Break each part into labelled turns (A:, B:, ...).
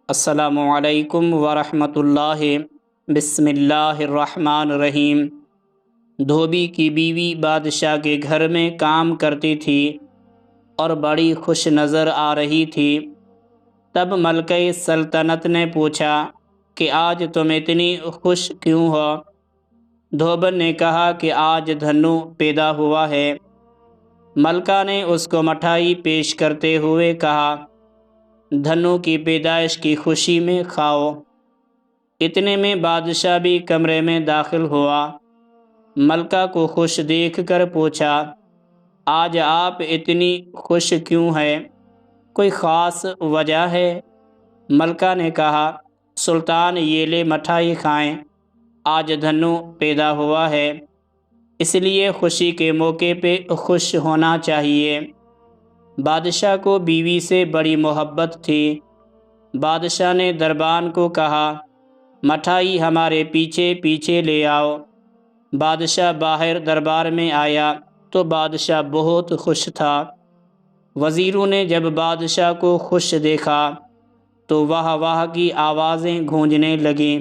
A: السلام علیکم ورحمۃ اللہ۔ بسم اللہ الرحمن الرحیم۔ دھوبی کی بیوی بادشاہ کے گھر میں کام کرتی تھی اور بڑی خوش نظر آ رہی تھی۔ تب ملکہ سلطنت نے پوچھا کہ آج تم اتنی خوش کیوں ہو؟ دھوبن نے کہا کہ آج دھنو پیدا ہوا ہے۔ ملکہ نے اس کو مٹھائی پیش کرتے ہوئے کہا، دھنو کی پیدائش کی خوشی میں کھاؤ۔ اتنے میں بادشاہ بھی کمرے میں داخل ہوا۔ ملکہ کو خوش دیکھ کر پوچھا، آج آپ اتنی خوش کیوں ہیں؟ کوئی خاص وجہ ہے؟ ملکہ نے کہا، سلطان یہ لے مٹھائی کھائیں، آج دھنو پیدا ہوا ہے، اس لیے خوشی کے موقع پہ خوش ہونا چاہیے۔ بادشاہ کو بیوی سے بڑی محبت تھی۔ بادشاہ نے دربان کو کہا، مٹھائی ہمارے پیچھے پیچھے لے آؤ۔ بادشاہ باہر دربار میں آیا تو بادشاہ بہت خوش تھا۔ وزیروں نے جب بادشاہ کو خوش دیکھا تو واہ واہ کی آوازیں گونجنے لگیں۔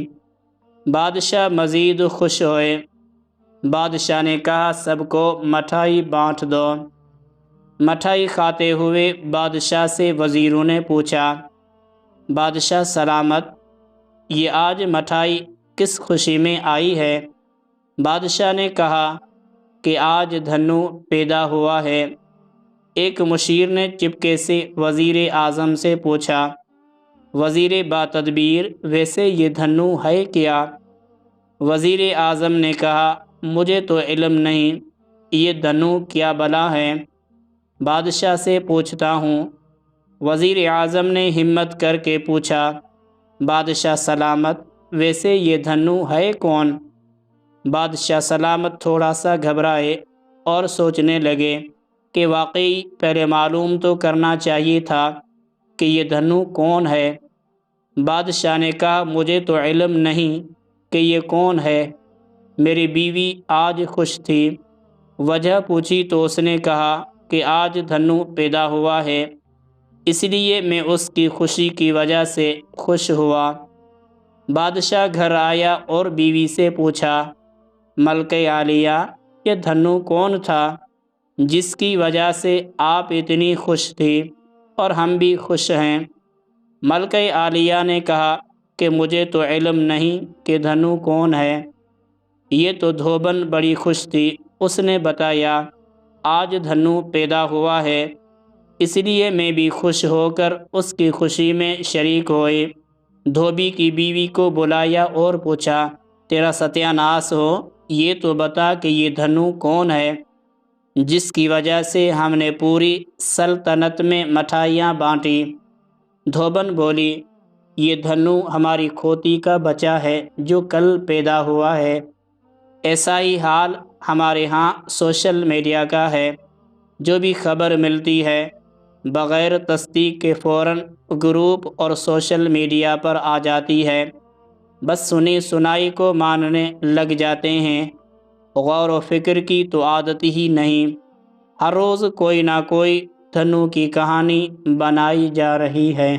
A: بادشاہ مزید خوش ہوئے۔ بادشاہ نے کہا، سب کو مٹھائی بانٹ دو۔ مٹھائی کھاتے ہوئے بادشاہ سے وزیروں نے پوچھا، بادشاہ سلامت، یہ آج مٹھائی کس خوشی میں آئی ہے؟ بادشاہ نے کہا کہ آج دھنو پیدا ہوا ہے۔ ایک مشیر نے چپکے سے وزیر اعظم سے پوچھا، وزیر باتدبیر، ویسے یہ دھنو ہے کیا؟ وزیر اعظم نے کہا، مجھے تو علم نہیں، یہ دھنو کیا بلا ہے؟ بادشاہ سے پوچھتا ہوں۔ وزیر اعظم نے ہمت کر کے پوچھا، بادشاہ سلامت، ویسے یہ دھنو ہے کون؟ بادشاہ سلامت تھوڑا سا گھبرائے اور سوچنے لگے کہ واقعی پہلے معلوم تو کرنا چاہیے تھا کہ یہ دھنو کون ہے۔ بادشاہ نے کہا، مجھے تو علم نہیں کہ یہ کون ہے، میری بیوی آج خوش تھی، وجہ پوچھی تو اس نے کہا کہ آج دھنو پیدا ہوا ہے، اس لیے میں اس کی خوشی کی وجہ سے خوش ہوا۔ بادشاہ گھر آیا اور بیوی سے پوچھا، ملکہ عالیہ، یہ دھنو کون تھا جس کی وجہ سے آپ اتنی خوش تھی اور ہم بھی خوش ہیں؟ ملکہ عالیہ نے کہا کہ مجھے تو علم نہیں کہ دھنو کون ہے، یہ تو دھوبن بڑی خوش تھی، اس نے بتایا آج دھنو پیدا ہوا ہے، اس لیے میں بھی خوش ہو کر اس کی خوشی میں شریک ہوئی۔ دھوبی کی بیوی کو بلایا اور پوچھا، تیرا ستیہ ناش ہو، یہ تو بتا کہ یہ دھنو کون ہے جس کی وجہ سے ہم نے پوری سلطنت میں مٹھائیاں بانٹی؟ دھوبن بولی، یہ دھنو ہماری کھوتی کا بچہ ہے جو کل پیدا ہوا ہے۔ ایسا ہی حال ہمارے ہاں سوشل میڈیا کا ہے، جو بھی خبر ملتی ہے بغیر تصدیق کے فوراً گروپ اور سوشل میڈیا پر آ جاتی ہے، بس سنی سنائی کو ماننے لگ جاتے ہیں، غور و فکر کی تو عادت ہی نہیں۔ ہر روز کوئی نہ کوئی دھنو کی کہانی بنائی جا رہی ہے۔